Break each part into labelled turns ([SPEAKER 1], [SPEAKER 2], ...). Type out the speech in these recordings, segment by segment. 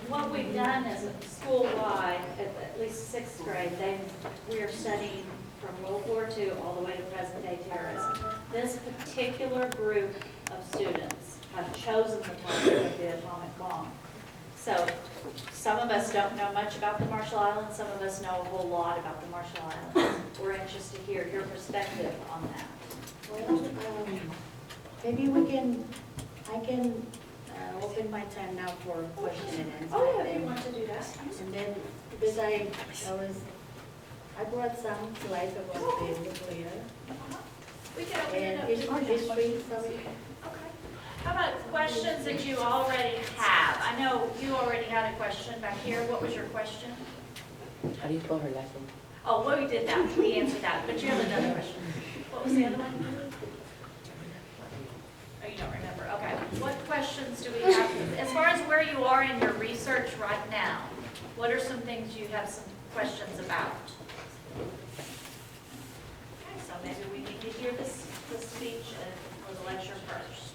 [SPEAKER 1] What we've done is school-wide, at least sixth grade, we are studying from World War II all the way to present-day terrorism. This particular group of students have chosen the topic of the atomic bomb. So some of us don't know much about the Marshall Islands, some of us know a whole lot about the Marshall Islands. We're anxious to hear your perspective on that.
[SPEAKER 2] Well, maybe I can open my time now for question and answer.
[SPEAKER 1] Oh, yeah, if you want to do that.
[SPEAKER 2] And then, because I brought some slides about the nuclear
[SPEAKER 1] We can open it
[SPEAKER 2] and
[SPEAKER 1] up.
[SPEAKER 2] history, sorry.
[SPEAKER 1] Okay. How about questions that you already have? I know you already had a question back here. What was your question?
[SPEAKER 3] How do you spell her last name?
[SPEAKER 1] Oh, well, we did that. We answered that. But you have another question. What was the other one? Oh, you don't remember. Okay. What questions do we have? As far as where you are in your research right now, what are some things you have some questions about? Okay, so maybe we need to hear this speech or the lecture first.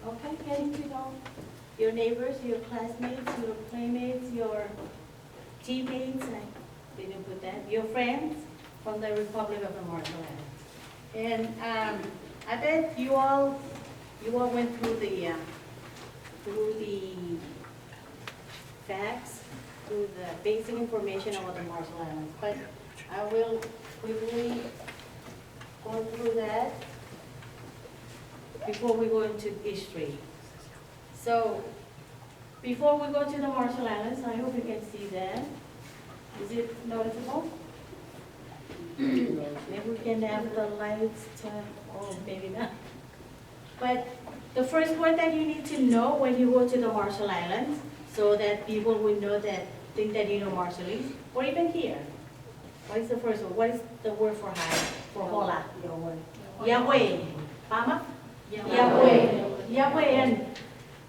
[SPEAKER 2] Okay, getting to know your neighbors, your classmates, your playmates, your teammates, I didn't put that, your friends from the Republic of the Marshall Islands. And I bet you all went through the facts, through the basic information about the Marshall Islands. But I will quickly go through that before we go into history. So, before we go to the Marshall Islands, I hope you can see that. Is it noticeable? Maybe we can have the lights turn, oh, maybe not. But the first word that you need to know when you go to the Marshall Islands, so that people will know that, think that you know Marshallese, or even here. What is the first word? What is the word for hi, for hola? Yahweh. Mama? Yahweh. Yahweh. And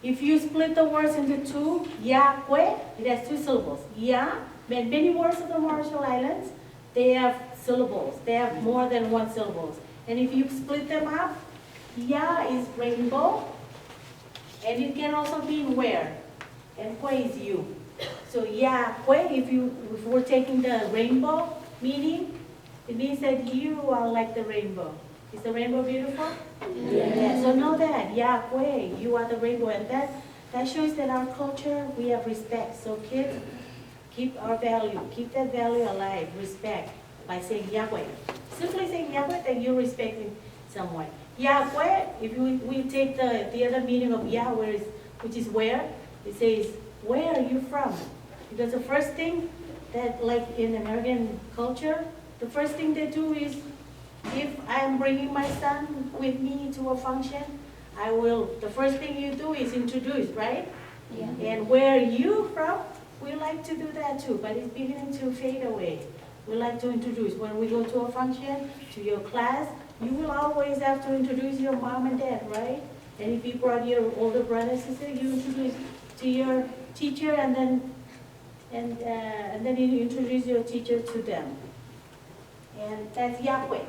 [SPEAKER 2] if you split the words into two, Yahweh, it has two syllables. Yah, and many words of the Marshall Islands, they have syllables. They have more than one syllable. And if you split them up, Yah is rainbow, and it can also mean where, and where is you. So Yahweh, if we're taking the rainbow meaning, it means that you are like the rainbow. Is the rainbow beautiful?
[SPEAKER 3] Yes.
[SPEAKER 2] Yeah. So know that, Yahweh, you are the rainbow. And that shows that our culture, we have respect. So kids, keep our value, keep that value alive, respect, by saying Yahweh. Simply saying Yahweh, then you're respecting someone. Yahweh, if we take the other meaning of Yahweh, which is where, it says, where are you from? Because the first thing that, like in American culture, the first thing they do is, if I'm bringing my son with me to a function, the first thing you do is introduce, right?
[SPEAKER 1] Yeah.
[SPEAKER 2] And where are you from? We like to do that too, but it's beginning to fade away. We like to introduce. When we go to a function, to your class, you will always have to introduce your mom and dad, right? And if you brought your older brother and sister, you introduce to your teacher, and then you introduce your teacher to them. And that's Yahweh.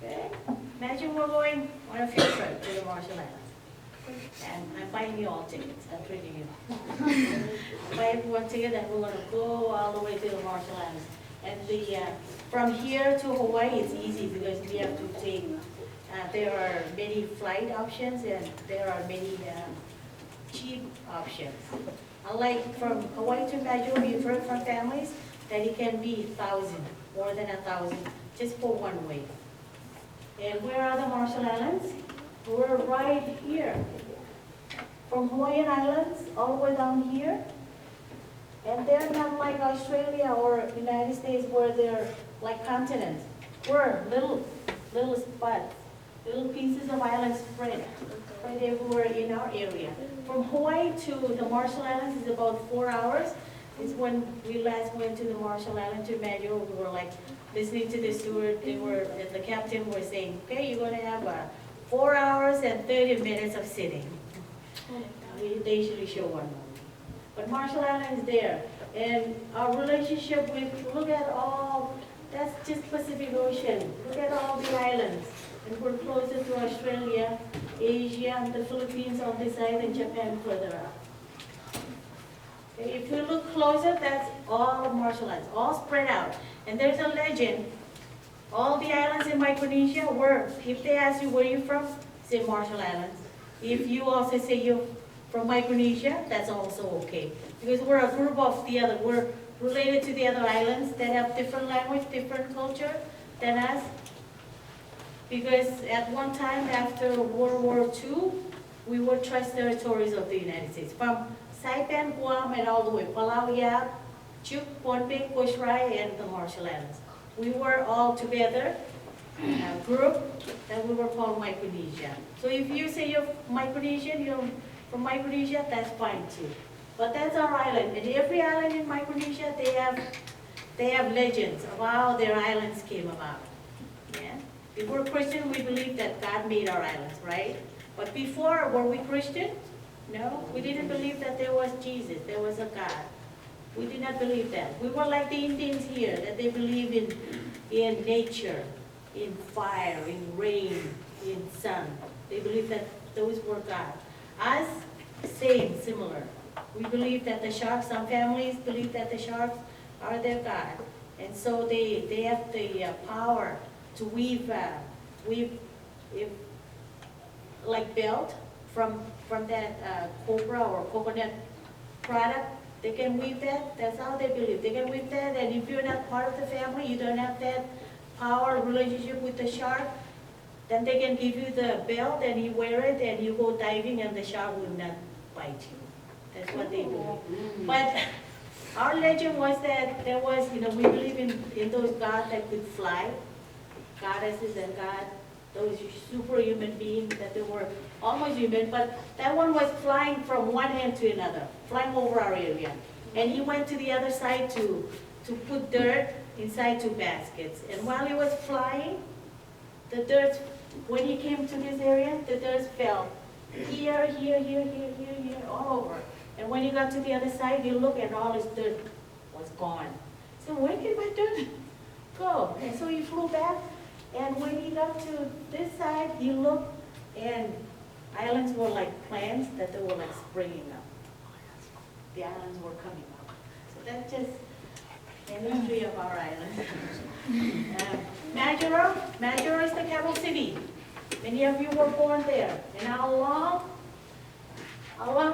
[SPEAKER 2] Okay. Imagine we're going on a field trip to the Marshall Islands. And I'm buying you all tickets. I'm treating you. I'm buying one ticket, and we're going to go all the way to the Marshall Islands. And from here to Hawaii, it's easy because we have to take, there are many flight options, and there are many cheap options. Unlike from Hawaii to Majuro, we've heard from families that it can be 1,000, more than 1,000, just for one way. And where are the Marshall Islands? We're right here. From Hawaiian Islands, all the way down here. And they're not like Australia or United States where they're like continents. We're little spots, little pieces of islands spread everywhere in our area. From Hawaii to the Marshall Islands is about 4 hours. It's when we last went to the Marshall Islands to Majuro, we were like listening to the steward, and the captain was saying, okay, you're gonna have 4 hours and 30 minutes of sitting. They usually show 1 movie. But Marshall Islands is there. And our relationship with, look at all, that's just Pacific Ocean. Look at all the islands. And we're closer to Australia, Asia, the Philippines on this side, and Japan further out. Okay, if you look closer, that's all of Marshall Islands, all spread out. And there's a legend. All the islands in Micronesia were, if they ask you where you're from, say Marshall Islands. If you also say you're from Micronesia, that's also okay. Because we're a group of the other, we're related to the other islands that have different language, different culture than us. Because at one time after World War II, we were trust territories of the United States. From Saipan, Guam, and all the way, Palau, Yap, Chuuk, Pohnpei, Koshrai, and the Marshall Islands. We were all together, a group, that we were called Micronesia. So if you say you're Micronesian, you're from Micronesia, that's fine too. But that's our island, and every island in Micronesia, they have legends of how their islands came about. Yeah? If we're Christian, we believe that God made our islands, right? But before, were we Christian? No, we didn't believe that there was Jesus, there was a God. We did not believe that. We were like the Indians here, that they believe in nature, in fire, in rain, in sun. They believe that those were God. Us, same, similar. We believe that the sharks, some families believe that the sharks are their God. And so they have the power to weave like belt from that copra or coconut product. They can weave that. That's how they believe. They can weave that, and if you're not part of the family, you don't have that power relationship with the shark, then they can give you the belt and you wear it and you go diving and the shark will not bite you. That's what they believe. But our legend was that there was, we believe in those gods that could fly, goddesses and God, those superhuman beings that they were almost human, but that one was flying from one end to another, flying over our area. And he went to the other side to put dirt inside 2 baskets. And while he was flying, the dirt, when he came to this area, the dirt fell here, all over. And when he got to the other side, he looked and all his dirt was gone. So where did my dirt go? And so he flew back. And when he got to this side, he looked, and islands were like plants that they were like springing up. The islands were coming up. So that's just the history of our island. Majuro is the capital city. Many of you were born there. And how long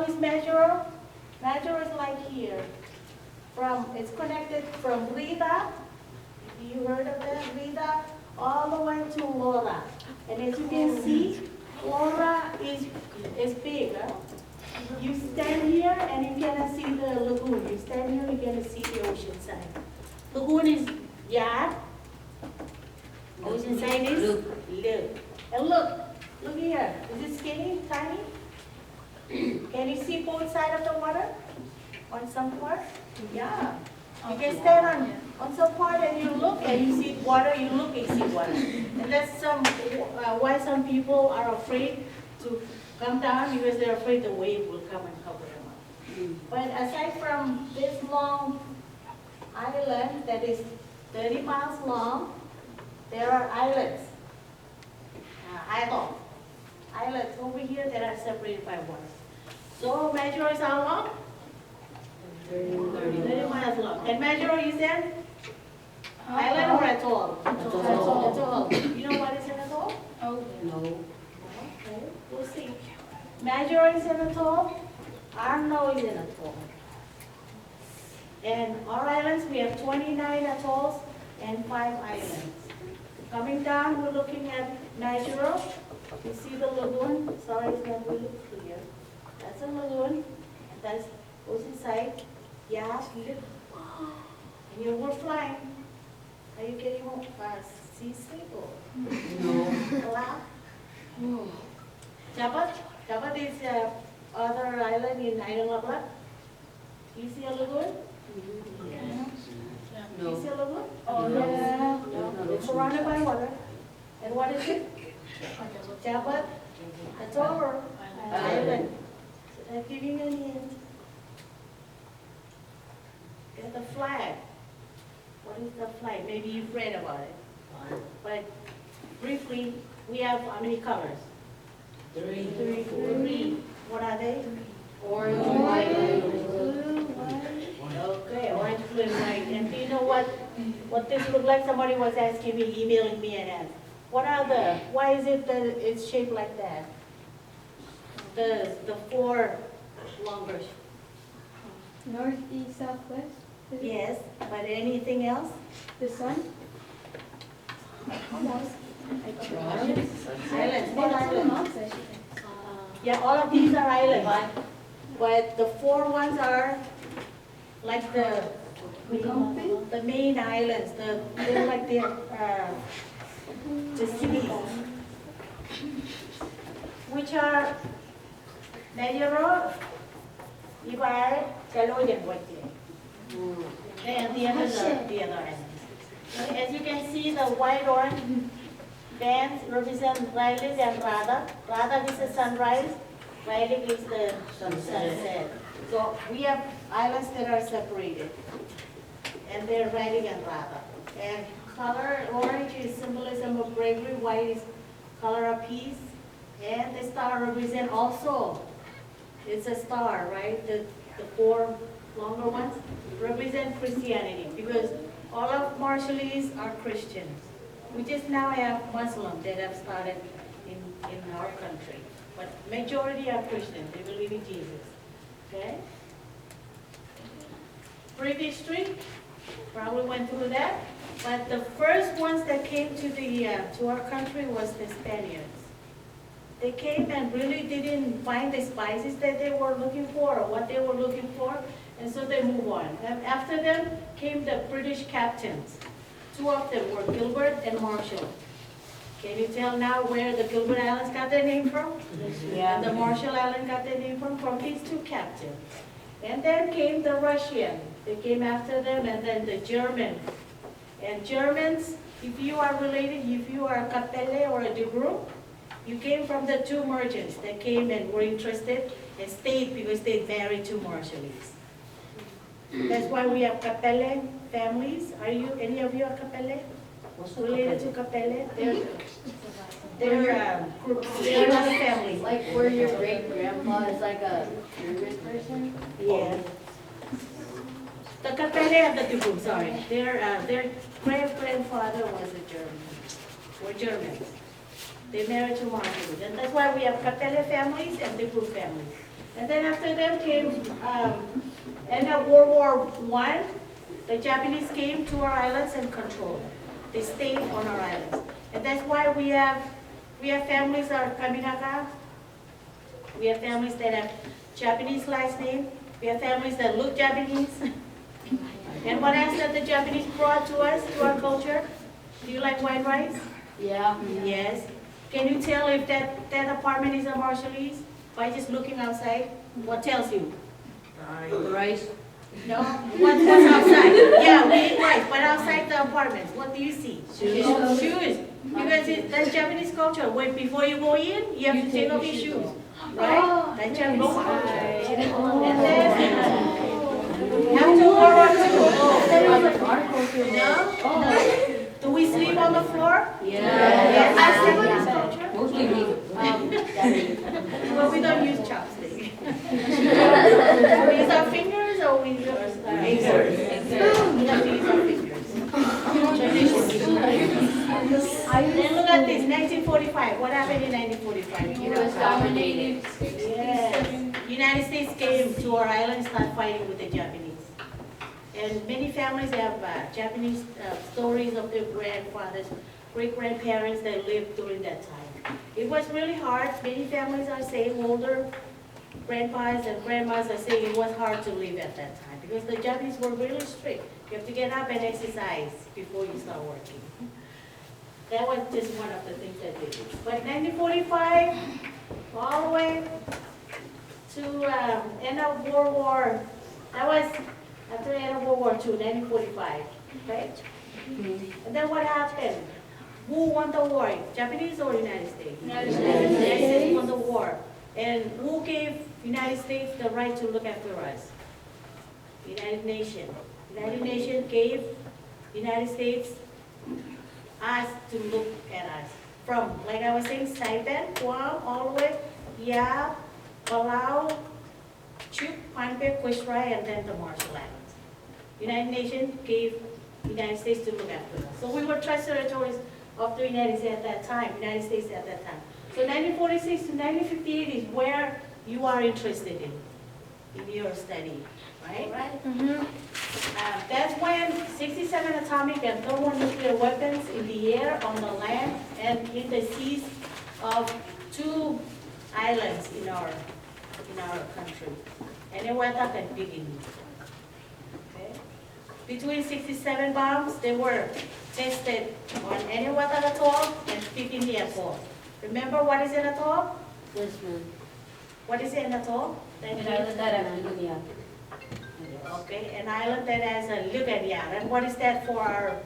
[SPEAKER 2] is Majuro? Majuro is like here. It's connected from Rida. You heard of that? Rida, all the way to Laura. And as you can see, Laura is big. Huh? You stand here and you cannot see the lagoon. You stand here and you cannot see the ocean side. Lagoon is yard. Ocean side is look. And look here. Is it skinny, tiny? Can you see both sides of the water? On some part? Yeah. You can stand on some part and you look and you see water, you look and see water. And that's why some people are afraid to come down, because they're afraid the wave will come and cover them up. But aside from this long island that is 30 miles long, there are islands, islets over here that are separated by water. So Majuro is how long? 30 miles long. And Majuro is an island or atoll? Atoll. You know what is an atoll?
[SPEAKER 3] No.
[SPEAKER 2] Okay, we'll see. Majuro is an atoll. Arno is an atoll. And our islands, we have 29 atolls and 5 islands. Coming down, we're looking at Majuro. You see the lagoon? Sorry, it's not really clear. That's a lagoon. And that's ocean side. Yeah, look. And we're flying. Are you getting seasick or? No. Laugh? Jabat? Jabat is other island in Island Labla. You see a lagoon? Yeah.
[SPEAKER 3] No.
[SPEAKER 2] You see a lagoon? Oh, yeah. No. It's surrounded by water. And what is it? Jabat? That's over. Island. So they're giving an hint. Get the flag. What is the flag? Maybe you've read about it. But briefly, we have how many colors? Three. What are they?
[SPEAKER 3] Orange,
[SPEAKER 2] Blue, white. Okay, orange, blue, and white. And do you know what this look like? Somebody was asking me, emailing me and asked, why is it that it's shaped like that? The 4 longer.
[SPEAKER 4] North, east, southwest?
[SPEAKER 2] Yes, but anything else?
[SPEAKER 4] The sun?
[SPEAKER 2] Almost.
[SPEAKER 3] Islands.
[SPEAKER 2] Islands. What
[SPEAKER 4] That's on the
[SPEAKER 2] islands?
[SPEAKER 4] mountain, I should think.
[SPEAKER 2] Yeah, all of these are islands. But the 4 ones are like the main islands. They're like the cities, which are Majuro, Ibar, Caloj, and Guatemala. And the others are the other islands. As you can see, the white-orange bands represent Riley and Radha. Radha is the sunrise, Riley is the sunset. So we have islands that are separated, and they're Riley and Radha. And color, orange is symbolism of bravery, white is color of peace, and the star represent also, it's a star, right? The 4 longer ones represent Christianity, because all of Marshallese are Christians. We just now have Muslims that have started in our country, but majority are Christians. They believe in Jesus. Okay. Brief history. Probably went through that. But the first ones that came to our country was the Spaniards. They came and really didn't find the spices that they were looking for or what they were looking for, and so they move on. And after them came the British captains. 2 of them were Gilbert and Marshall. Can you tell now where the Gilbert Islands got their name from?
[SPEAKER 3] Yeah.
[SPEAKER 2] And the Marshall Islands got their name from these 2 captains. And then came the Russian. They came after them, and then the German. And Germans, if you are related, if you are a Capelle or a de Group, you came from the 2 merchants that came and were interested and stayed because they married 2 Marshallese. That's why we have Capelle families. Are you, any of you are Capelle? Related to Capelle? They're not a family.
[SPEAKER 5] Like where your great grandpa is like a German person?
[SPEAKER 2] Yeah. The Capelle of the Tugum, sorry. Their great-grandfather was a German. Were Germans. They married to Marshallese. And that's why we have Capelle families and Tugum families. And then after them came, end of World War I, the Japanese came to our islands and controlled. They stayed on our islands. And that's why we have families that are Kaminaka. We have families that have Japanese last name. We have families that look Japanese. And what else that the Japanese brought to us, to our culture? Do you like white rice?
[SPEAKER 5] Yeah.
[SPEAKER 2] Yes. Can you tell if that apartment is a Marshallese by just looking outside? What tells you?
[SPEAKER 3] Rice.
[SPEAKER 2] No? What's outside? Yeah, we eat rice, but outside the apartments, what do you see?
[SPEAKER 3] Shoes.
[SPEAKER 2] Shoes. Because that's Japanese culture. When before you go in, you have to take off your shoes. Right? That's Japanese culture. And then after World War II, no? Do we sleep on the floor? Yes. That's Japanese culture.
[SPEAKER 3] Mostly me.
[SPEAKER 2] Well, we don't use chopsticks. We use our fingers or we use our fingers? We have to use our fingers. Then look at this, 1945. What happened in 1945?
[SPEAKER 5] It was dominated.
[SPEAKER 2] Yes. United States came start fighting with the Japanese. And many families have Japanese stories of their grandfathers, great-grandparents that lived during that time. It was really hard. Many families are saying, older grandpas and grandmas are saying it was hard to live at that time because the Japanese were really strict. You have to get up and exercise before you start working. That was just one of the things that they did. But 1945, all the way to end of World War, that was after the end of World War II, 1945, okay? And then what happened? Who won the war? Japanese or United States? United States won the war. And who gave United States the right to look after us? United Nations. United Nations gave United States us to look at us. From, like I was saying, Saipan, Guam, all the way, Yap, Palau, Chuuk, Pohnpei, Queensrÿche, and then the Marshall Islands. United Nations gave United States to look after us. So we were trust territories of the United States at that time, United States at that time. So 1946 to 1958 is where you are interested in your study, right? That's when 67 atomic and thermonuclear weapons in the air, on the land, and in the seas of 2 islands in our country. Eniwetok and Bikini. Okay? Between 67 bombs, they were tested on Eniwetok Atoll and Bikini Atoll. Remember what is an atoll? What is an atoll? Okay, an island that has a Luganyar. And what is that for our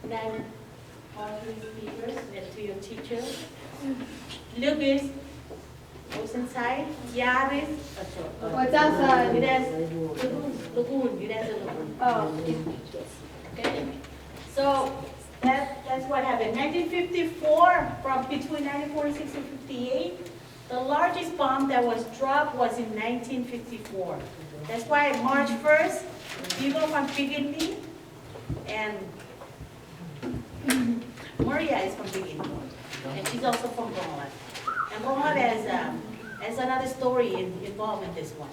[SPEAKER 2] non-speakers and to your teachers? Lug is what's inside. Yar is
[SPEAKER 4] What's outside?
[SPEAKER 2] it has lagoon. It has a lagoon.
[SPEAKER 4] Oh.
[SPEAKER 2] Okay. So that's what happened. 1954, from between 1946 and 58, the largest bomb that was dropped was in 1954. That's why March 1st, people from Bikini and Maria is from Bikini, and she's also from Bonglat. And Bonglat has another story involved in this one.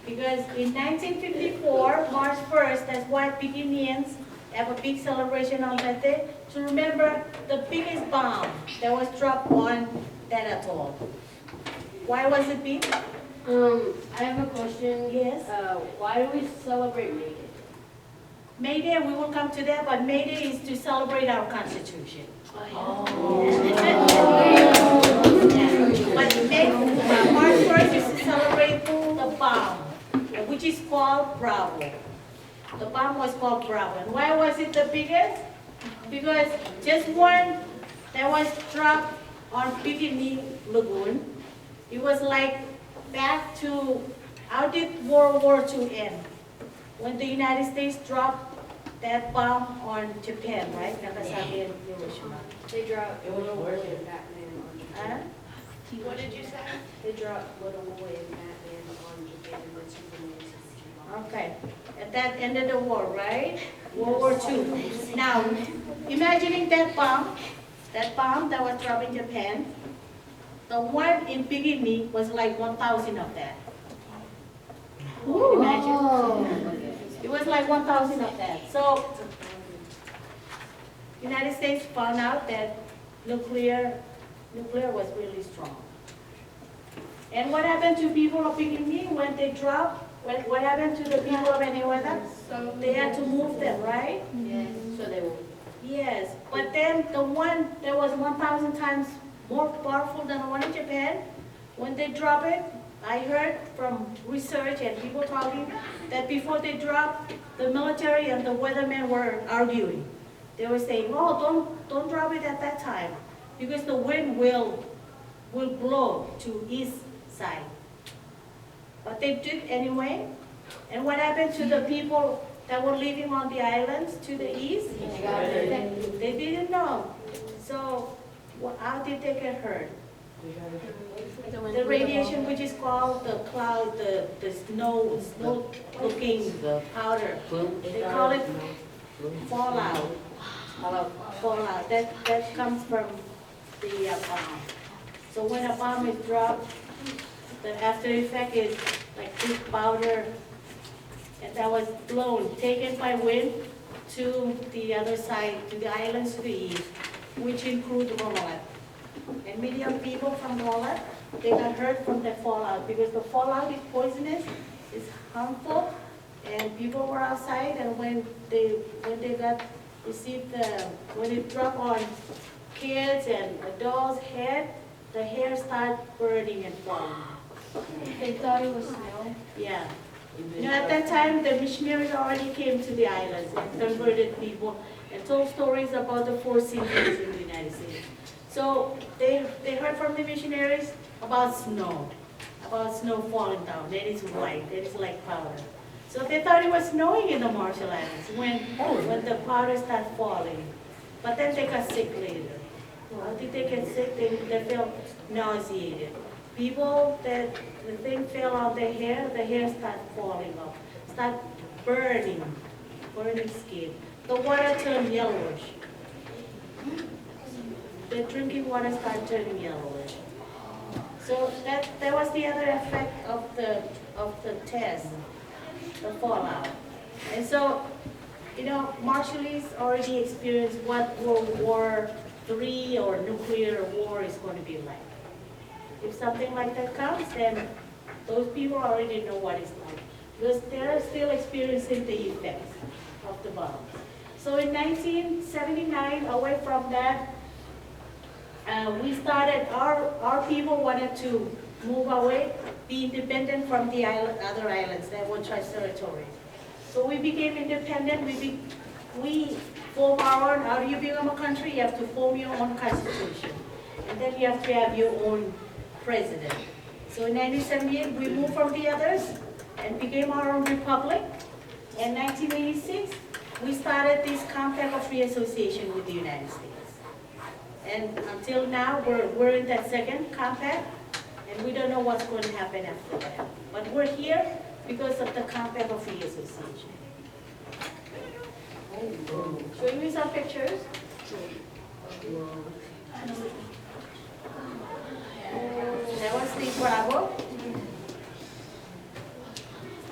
[SPEAKER 2] Because in 1954, March 1st, that's why Bikinians have a big celebration on that day to remember the biggest bomb that was dropped on that atoll. Why was it big?
[SPEAKER 5] I have a question.
[SPEAKER 2] Yes.
[SPEAKER 5] Why do we celebrate May Day?
[SPEAKER 2] May Day, we will come to that, but May Day is to celebrate our Constitution. But March 1st is to celebrate the bomb, which is called Bravo. The bomb was called Bravo. And why was it the biggest? Because just one that was dropped on Bikini Lagoon, it was like back to, how did World War II end? When the United States dropped that bomb on Japan, right? Nagasaki and Hiroshima.
[SPEAKER 5] They dropped Little Boy and Batman on Japan.
[SPEAKER 2] Huh?
[SPEAKER 1] What did you say?
[SPEAKER 5] They dropped Little Boy and Batman on Japan and then Superman and
[SPEAKER 2] Okay, and that ended the war, right? World War II. Now, imagining that bomb that was dropped in Japan, the one in Bikini was like 1,000 of that. Imagine. It was like 1,000 of that. So, United States found out that nuclear was really strong. And what happened to people of Bikini when they dropped? What happened to the people of Eniwetok? So they had to move them, right?
[SPEAKER 5] Yes. So they will.
[SPEAKER 2] Yes, but then the one that was 1,000 times more powerful than the one in Japan, when they drop it, I heard from research and people talking that before they dropped, the military and the weathermen were arguing. They were saying, oh, don't drop it at that time, because the wind will blow to east side. But they did anyway. And what happened to the people that were living on the islands to the east? They didn't know. So how did they get hurt? The radiation, which is called the cloud, the snow-looking powder. They call it fallout. Fallout. That comes from the bomb. So when a bomb is dropped, the after effect is like this powder that was blown, taken by wind to the other side, to the islands to the east, which include Rongolat. And many of people from Rongolat, they got hurt from the fallout because the fallout is poisonous, it's harmful, and people were outside, and when they when it dropped on kids and adults' head, the hair started burning and falling.
[SPEAKER 4] They thought it was snow.
[SPEAKER 2] Yeah. At that time, the missionaries already came to the islands and converted people and told stories about the four seasons in the United States. So they heard from the missionaries about snow falling down. That is white, that is like powder. So they thought it was snowing in the Marshall Islands when the powder started falling. But then they got sick later. How did they get sick? They felt nauseated. People that the thing fell on their hair, the hair started falling off, start burning skin. The water turned yellowish. The drinking water started turning yellowish. So that was the other effect of the test, the fallout. And so, Marshallese already experienced what World War III or nuclear war is going to be like. If something like that comes, then those people already know what it's like, because they're still experiencing the effects of the bombs. So in 1979, away from that, we started, our people wanted to move away, be independent from the other islands that were tribes territories. So we became independent, we form our own. How do you become a country? You have to form your own constitution. And then you have to have your own president. So in 1978, we moved from the others and became our own republic. In 1986, we started this Compact of Free Association with the United States. And until now, we're in that second compact, and we don't know what's going to happen after that. But we're here because of the Compact of Free Association. Showing you some pictures. That was the Bravo.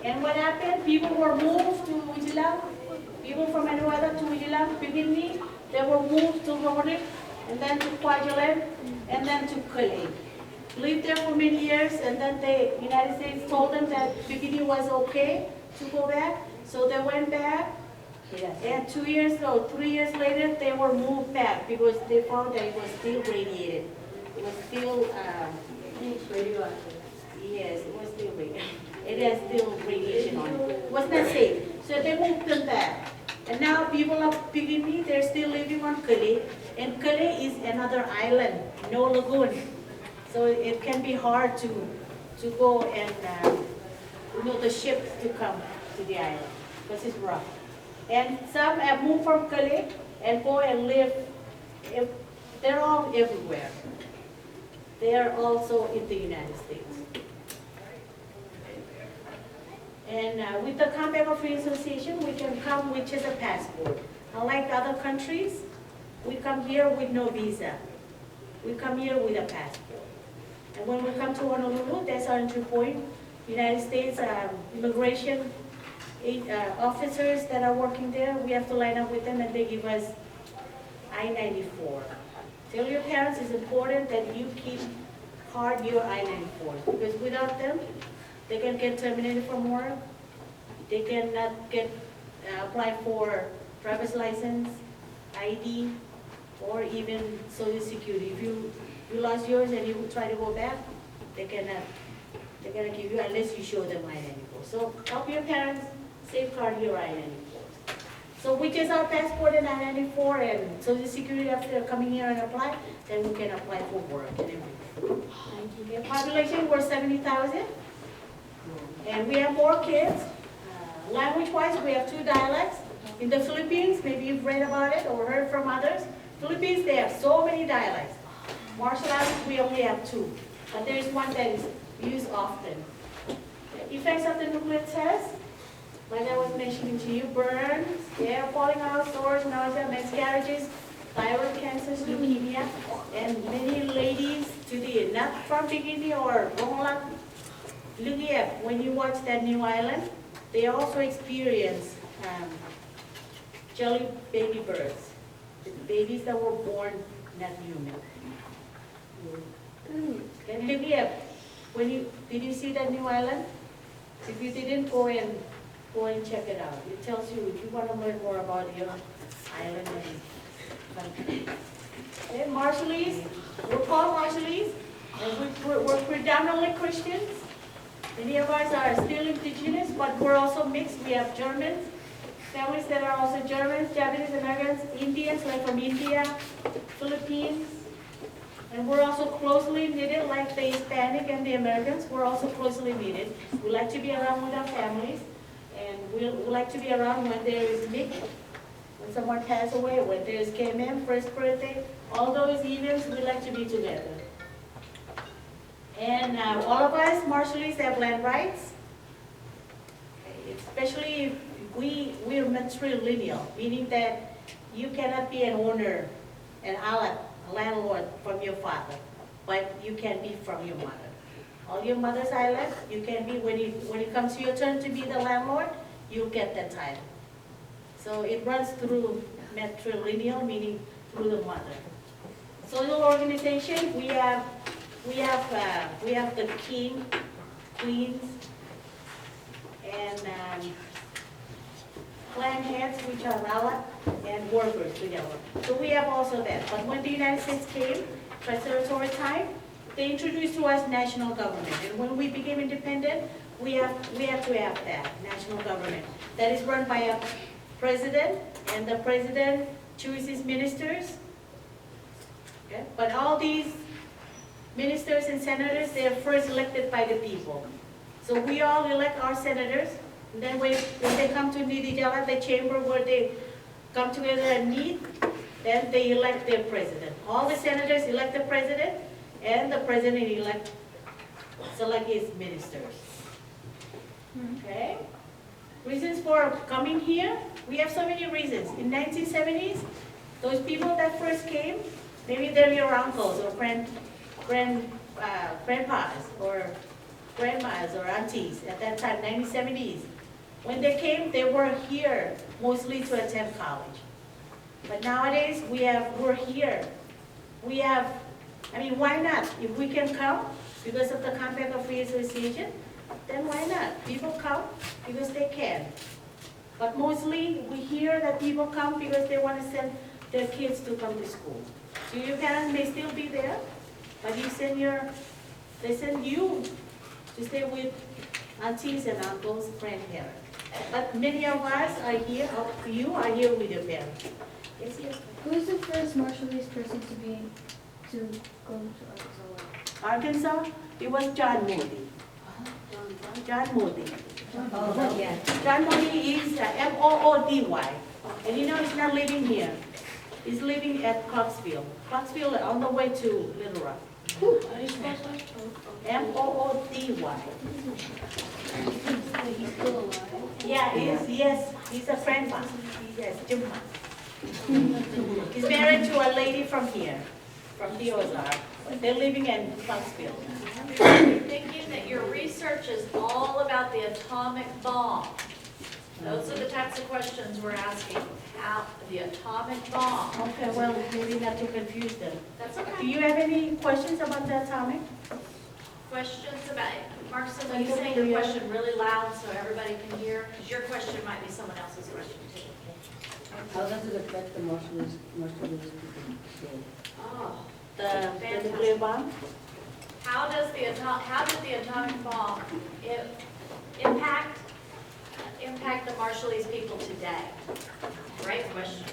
[SPEAKER 2] And what happened? People were moved to Ujila. People from Anuada to Ujila, beginning, they were moved to Romonik, and then to Kwajalein, and then to Colonial. Lived there for many years, and then the United States told them that beginning was okay to go back, so they went back. And 2 years or 3 years later, they were moved back because they found that it was still radiated. It was still radioactive. Yes, it was still radiated. It has still radiation on it. It was not safe. So they moved them back. And now people of Pigimi, they're still living on Kale. And Kale is another island, no lagoon. So it can be hard to go and, the ships to come to the island because it's rough. And some have moved from Kale and go and live, they're all everywhere. They are also in the United States. And with the Compact of Free Association, we can come with just a passport. Unlike other countries, we come here with no visa. We come here with a passport. And when we come to Honolulu, that's our entry point. United States immigration officers that are working there, we have to line up with them and they give us I-94. Tell your parents it's important that you keep hard your I-94 because without them, they can get terminated from work. They cannot apply for driver's license, ID, or even Social Security. If you lost yours and you try to go back, they cannot give you unless you show them I-94. So help your parents safeguard your I-94. So which is our passport and I-94 and Social Security after coming here and apply, then we can apply for work and everything. Okay, population, we're 70,000. And we have more kids. Language-wise, we have 2 dialects. In the Philippines, maybe you've read about it or heard from others. Philippines, they have so many dialects. Marshall Islands, we only have 2. But there is one that is used often. The effects of the nuclear test, like I was mentioning to you, burns, hair falling out, sores, nausea, miscarriages, thyroid cancers, leukemia, and many ladies today, not from Bikini or Rongolat, when you watch that new island, they also experience jelly baby birds, the babies that were born not human. And Olivia, did you see that new island? If you didn't, go and check it out. It tells you if you want to learn more about your island and country. And Marshallese, we're called Marshallese, and we're predominantly Christians. Many of us are still indigenous, but we're also mixed. We have Germans, families that are also Germans, Japanese Americans, Indians, like from India, Philippines. And we're also closely knitted, like the Hispanic and the Americans. We're also closely knitted. We like to be around with our families, and we like to be around when there is Mick, when someone passes away, when there's KMM, first birthday, all those events, we like to be together. And all of us, Marshallese, have land rights, especially if we're matrilineal, meaning that you cannot be an owner, a landlord from your father, but you can be from your mother. All your mother's island, you can be, when it comes to your turn to be the landlord, you'll get that title. So it runs through matrilineal, meaning through the mother. Social organization, we have the king, queens, and clan heads, which are Rala, and workers together. So we have also that. But when the United States came, transitory time, they introduced to us national government. And when we became independent, we have to have that national government that is run by a president, and the president chooses ministers. Okay? But all these ministers and senators, they are first elected by the people. So we all elect our senators, and then when they come to meet each other, the chamber where they come together and meet, then they elect their president. All the senators elect the president, and the president select his ministers. Okay? Reasons for coming here, we have so many reasons. In 1970s, those people that first came, maybe they're your uncles or grandpas or grandmas or aunties at that time, 1970s. When they came, they were here mostly to attend college. But nowadays, we're here. Why not? If we can come because of the Compact of Free Association, then why not? People come because they can. But mostly, we hear that people come because they want to send their kids to come to school. So your parents may still be there, but they send you to stay with aunties and uncles, grandparents. But many of us are here, you are here with your parents. Yes, yes.
[SPEAKER 4] Who was the first Marshallese person to go to Arkansas?
[SPEAKER 2] Arkansas, it was John Moody. John Moody.
[SPEAKER 3] Oh, yeah.
[SPEAKER 2] John Moody is M-O-O-D-Y. And he's not living here. He's living at Clarksville. Clarksville on the way to Little Rock. M-O-O-D-Y.
[SPEAKER 4] He's still alive.
[SPEAKER 2] Yeah, yes, he's a friend of mine. Yes, Jim. He's married to a lady from here, from the Ozark. They're living in Clarksville.
[SPEAKER 1] Thinking that your research is all about the atomic bomb. Those are the types of questions we're asking. How the atomic bomb.
[SPEAKER 2] Okay, well, maybe not to confuse them.
[SPEAKER 1] That's
[SPEAKER 2] Do
[SPEAKER 1] okay.
[SPEAKER 2] you have any questions about the atomic?
[SPEAKER 1] Questions about it? Markson, will you say your question really loud so everybody can hear? Because your question might be someone else's question too.
[SPEAKER 3] How does it affect the Marshallese people today?
[SPEAKER 1] Oh,
[SPEAKER 2] The nuclear bomb?
[SPEAKER 1] how did the atomic bomb impact the Marshallese people today? Great question.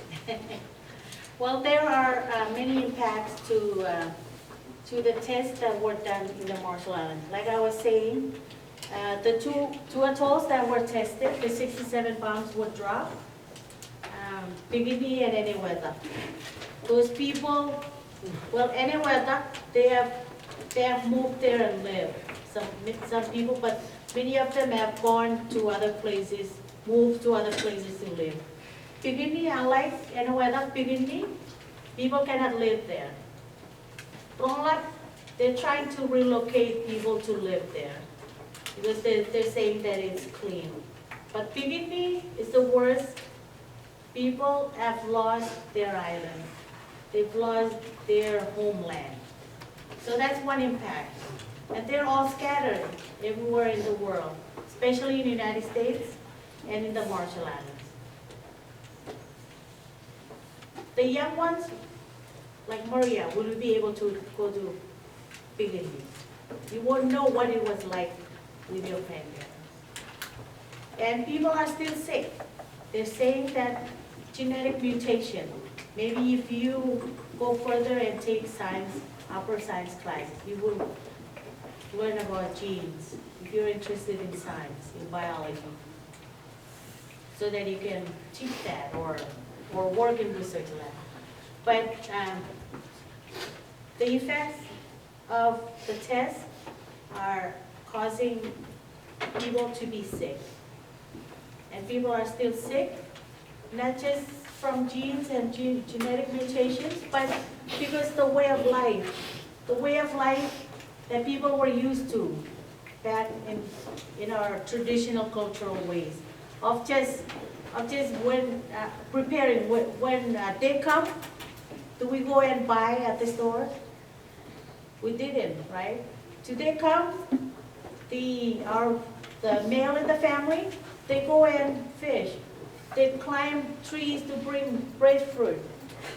[SPEAKER 2] Well, there are many impacts to the tests that were done in the Marshall Islands. Like I was saying, the two atolls that were tested, the 67 bombs were dropped, Bikini and Eniweather. Those people, well, Eniweather, they have moved there and lived. Some people, but many of them have gone to other places, moved to other places to live. Bikini, unlike Eniweather, Bikini, people cannot live there. Ronglap, they're trying to relocate people to live there because they're saying that it's clean. But Bikini is the worst. People have lost their island. They've lost their homeland. So that's one impact. And they're all scattered everywhere in the world, especially in the United States and in the Marshall Islands. The young ones, like Maria, will be able to go to Bikini. You won't know what it was like with your grandparents. And people are still sick. They're saying that genetic mutation. Maybe if you go further and take science, upper science class, you will learn about genes if you're interested in science, in biology, so that you can teach that or work in research lab. But the effects of the test are causing people to be sick. And people are still sick, not just from genes and genetic mutations, but because the way of life that people were used to back in our traditional cultural ways of just when preparing when they come, do we go and buy at the store? We didn't, right? Do they come? The male in the family, they go and fish. They climb trees to bring breadfruit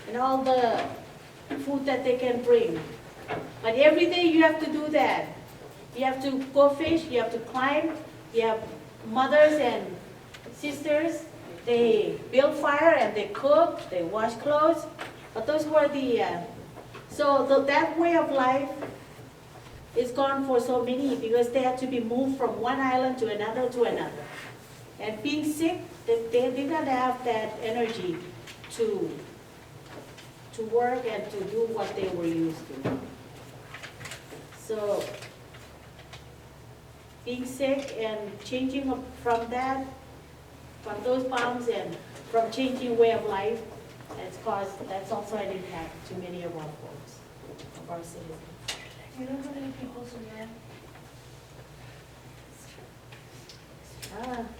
[SPEAKER 2] and all the food that they can bring. But every day you have to do that. You have to go fish, you have to climb, you have mothers and sisters, they build fire and they cook, they wash clothes. But those were that way of life is gone for so many because they had to be moved from one island to another to another. And being sick, they did not have that energy to work and to do what they were used to. So being sick and changing from those bombs and from changing way of life, that's also an impact to many of our folks, of our citizens.
[SPEAKER 4] Do you know how many people survived?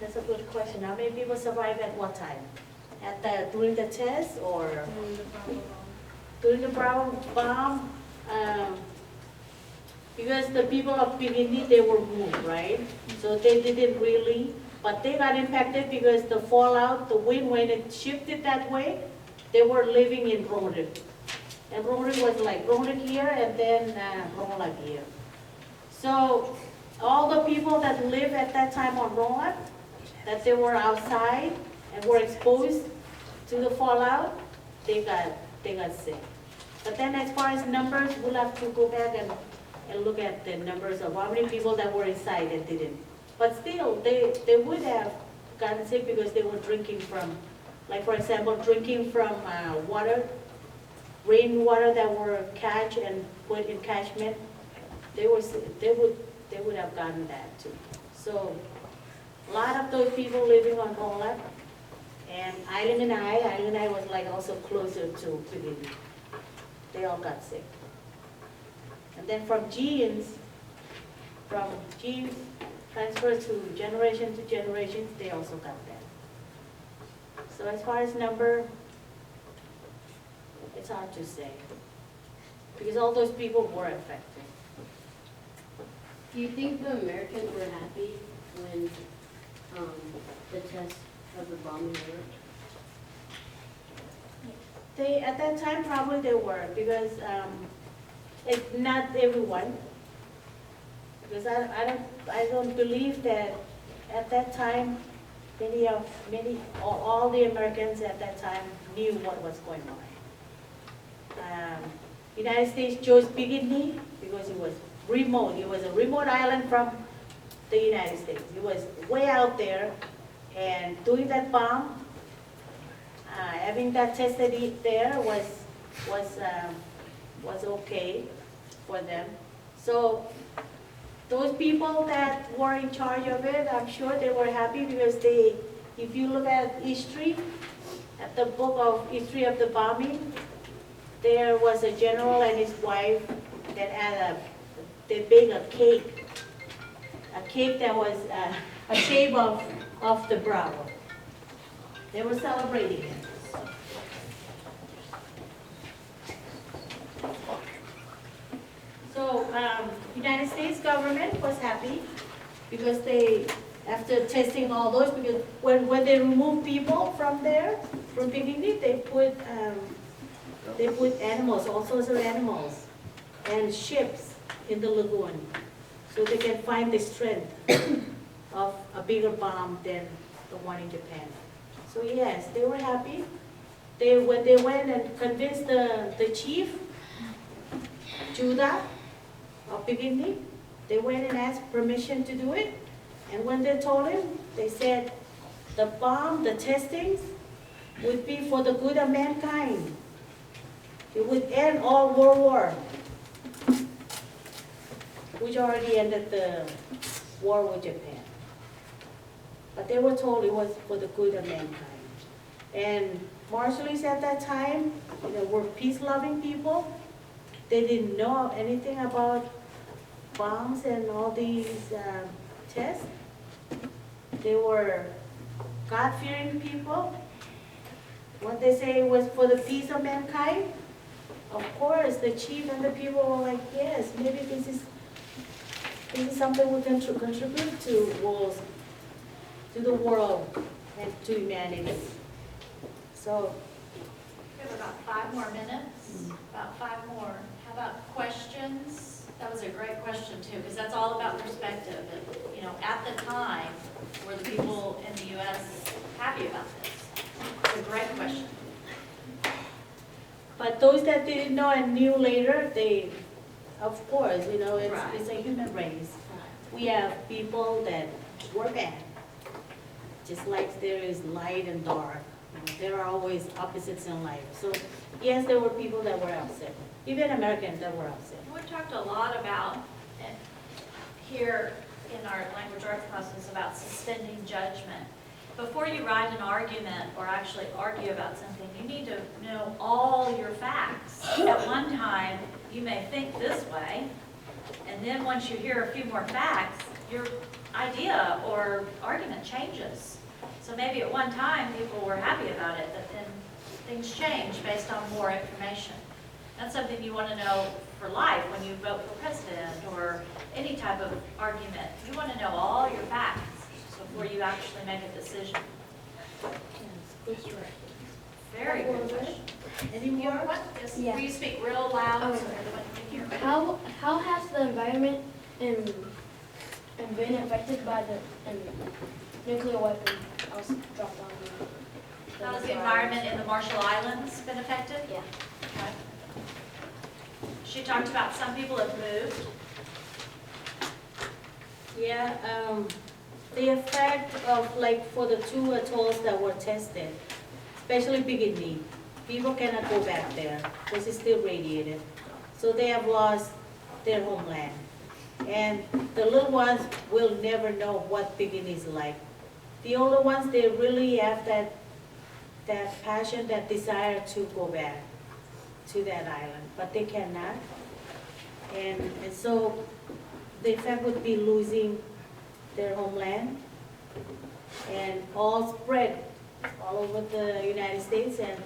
[SPEAKER 2] That's a good question. How many people survived at what time? During the test or during the Bravo bomb? Because the people of Bikini, they were moved, right? So they didn't really, but they got impacted because the fallout, the wind, when it shifted that way, they were living in Rohrik. And Rohrik was like Rohrik here and then Rohrik here. So all the people that lived at that time on Rohrik, that they were outside and were exposed to the fallout, they got sick. But then as far as numbers, we'll have to go back and look at the numbers of how many people that were inside and didn't. But still, they would have gotten sick because they were drinking from, like for example, drinking from water, rainwater that were catch and put in catchment. They would have gotten that too. So a lot of those people living on Rolla and Island and I was like also closer to Bikini. They all got sick. And then from genes transferred to generations, they also got that. So as far as number, it's hard to say. Because all those people were affected.
[SPEAKER 3] Do you think the Americans were happy when the test of the bombing worked?
[SPEAKER 2] At that time, probably they were, because it's not everyone. Because I don't believe that at that time, all the Americans at that time knew what was going on. United States chose Bikini because it was remote. It was a remote island from the United States. It was way out there, and doing that bomb, having that tested there was okay for them. So those people that were in charge of it, I'm sure they were happy because if you look at history, at the book of history of the bombing, there was a general and his wife that they baked a cake that was a shape of of the Bravo. They were celebrating it. So, United States government was happy because they, after testing all those, because when they remove people from there, from picnic, they put animals, all sorts of animals, and ships in the lagoon, so they can find the strength of a bigger bomb than the one in Japan. So yes, they were happy. When they went and convinced the chief, Judah, of picnic, they went and asked permission to do it. And when they told him, they said the bomb, the testings, would be for the good of mankind. It would end all World War, which already ended the war with Japan. But they were told it was for the good of mankind. And Marshallese at that time, were peace-loving people. They didn't know anything about bombs and all these tests. They were God-fearing people. What they say was for the peace of mankind. Of course, the chief and the people were like, yes, maybe this is something we can contribute to the world and to humanity. So,
[SPEAKER 1] We have about 5 more minutes, about 5 more. How about questions? That was a great question too, because that's all about perspective. And, at the time, were the people in the U.S. happy about this? It's a great question.
[SPEAKER 2] but those that didn't know and knew later, they, of course,
[SPEAKER 1] Right.
[SPEAKER 2] it's a human race. We have people that were bad, just like there is light and dark. There are always opposites in life. So yes, there were people that were upset, even Americans that were upset.
[SPEAKER 1] We've talked a lot about, here in our language arts classes, about suspending judgment. Before you write an argument or actually argue about something, you need to know all your facts. At one time, you may think this way, and then once you hear a few more facts, your idea or argument changes. So maybe at one time, people were happy about it, but then things change based on more information. That's something you want to know for life when you vote for president or any type of argument. You want to know all your facts before you actually make a decision. Very good question.
[SPEAKER 2] Any
[SPEAKER 1] You
[SPEAKER 2] more?
[SPEAKER 1] have one? Yes.
[SPEAKER 4] Yeah.
[SPEAKER 1] Will you speak real loud so
[SPEAKER 4] Okay.
[SPEAKER 1] everyone can hear?
[SPEAKER 4] How has the environment been affected by the nuclear weapon also dropped on you?
[SPEAKER 1] How has the environment in the Marshall Islands been affected?
[SPEAKER 4] Yeah.
[SPEAKER 1] Okay. She talked about some people have moved.
[SPEAKER 2] Yeah, the effect of, like, for the 2 atolls that were tested, especially Bikini, people cannot go back there because it's still radiated. So they have lost their homeland. And the little ones will never know what Bikini is like. The older ones, they really have that passion, that desire to go back to that island, but they cannot. And so the effect would be losing their homeland and all spread all over the United States and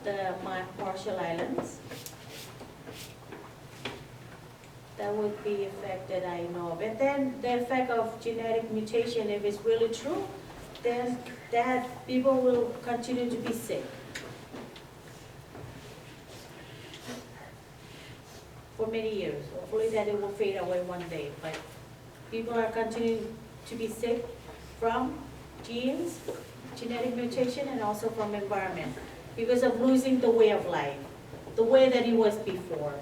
[SPEAKER 2] the Marshall Islands. That would be effect that I know of. And then the effect of genetic mutation, if it's really true, then that people will continue to be sick for many years. Hopefully that it will fade away one day, but people are continuing to be sick from genes, genetic mutation, and also from environment because of losing the way of life, the way that it was before.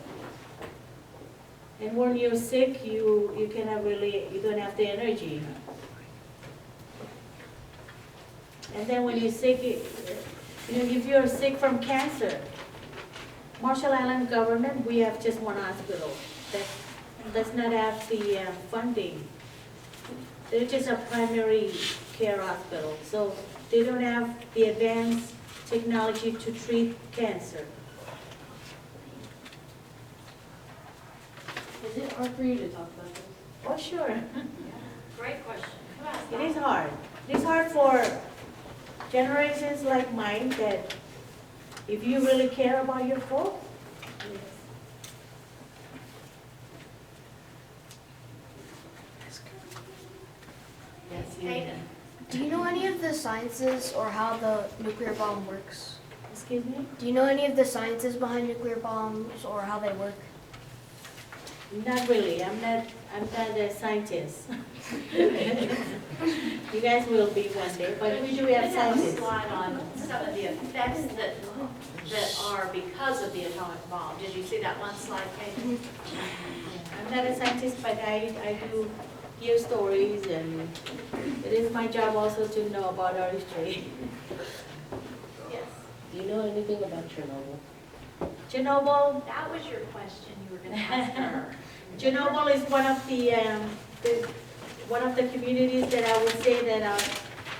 [SPEAKER 2] And when you're sick, you cannot really, you don't have the energy. And then when you're sick, if you're sick from cancer, Marshall Island government, we have just one hospital that does not have the funding. They're just a primary care hospital, so they don't have the advanced technology to treat cancer.
[SPEAKER 3] Is it hard for you to talk about this?
[SPEAKER 2] Oh, sure.
[SPEAKER 1] Great question. Who asked
[SPEAKER 2] It
[SPEAKER 1] that?
[SPEAKER 2] is hard. It's hard for generations like mine that if you really care about your folk,
[SPEAKER 1] Yes, Hayden.
[SPEAKER 4] Do you know any of the sciences or how the nuclear bomb works?
[SPEAKER 2] excuse me,
[SPEAKER 4] Do you know any of the sciences behind nuclear bombs or how they work?
[SPEAKER 2] not really. I'm not a scientist. You guys will be one day, but we do have
[SPEAKER 1] We have a
[SPEAKER 2] scientists.
[SPEAKER 1] slide on some of the effects that are because of the atomic bomb. Did you see that one slide, Kate?
[SPEAKER 2] I'm not a scientist, but I do hear stories, and it is my job also to know about our history.
[SPEAKER 1] Yes.
[SPEAKER 5] Do you know anything about Chernobyl?
[SPEAKER 2] Chernobyl,
[SPEAKER 1] That was your question you were going to ask her.
[SPEAKER 2] Chernobyl is one of the communities that I would say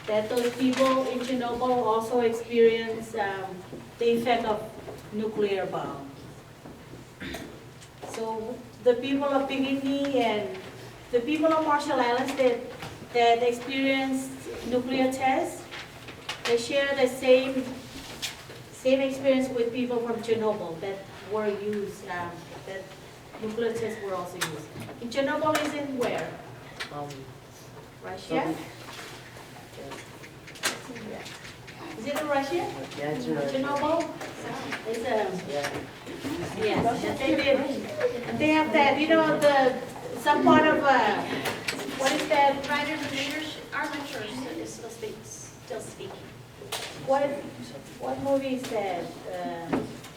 [SPEAKER 2] that those people in Chernobyl also experience the effect of nuclear bomb. So the people of Bikini and the people of Marshall Islands that experienced nuclear tests, they share the same experience with people from Chernobyl that were used, that nuclear tests were also used. In Chernobyl is in where? Russia? Is it in Russia?
[SPEAKER 5] Yeah, it's in Russia.
[SPEAKER 2] Chernobyl? It's
[SPEAKER 5] Yeah.
[SPEAKER 2] yes, they did. And they have that, some part of, what is that?
[SPEAKER 1] Writers and readers, our lecturer is still speaking.
[SPEAKER 2] What movie is that?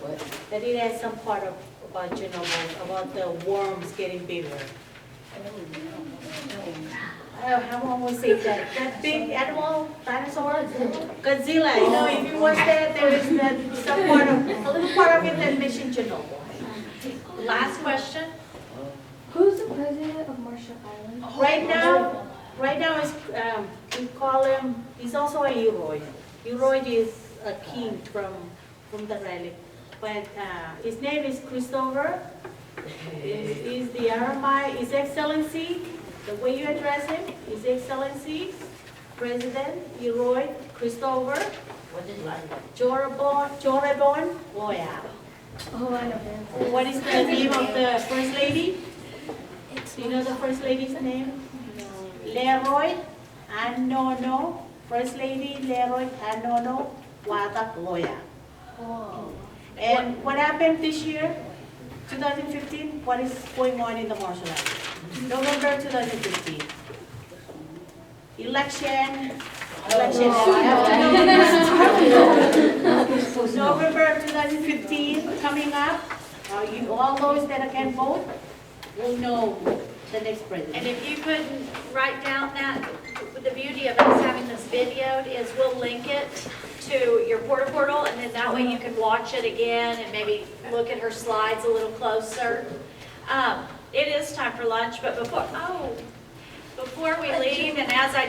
[SPEAKER 5] What?
[SPEAKER 2] That it has some part about Chernobyl, about the worms getting bigger. How long was it that big animal, dinosaur, Godzilla, if you watch that, there is a little part of it that mentioned Chernobyl.
[SPEAKER 1] Last question.
[SPEAKER 4] Who's the president of Marshall Islands?
[SPEAKER 2] Right now is, we call him, he's also a Uroid. Uroid is a king from the relic, but his name is Christopher. Is the Aramai, His Excellency, the way you address him, His Excellency, President Uroid Christopher
[SPEAKER 5] What is life?
[SPEAKER 2] Jorebon Loya.
[SPEAKER 4] Oh, I know him.
[SPEAKER 2] What is the name of the First Lady? Do you know the First Lady's name? Leroy Anono. First Lady Leroy Anono Watak Loya.
[SPEAKER 4] Oh.
[SPEAKER 2] And what happened this year, 2015? What is going on in the Marshall Islands? November 2015. Election. I have to know. November 2015 coming up. All those that can vote will know the next president.
[SPEAKER 1] And if you could write down that, the beauty of us having this videoed is we'll link it to your portal, and then that way you can watch it again and maybe look at her slides a little closer. It is time for lunch, but before we leave, and as I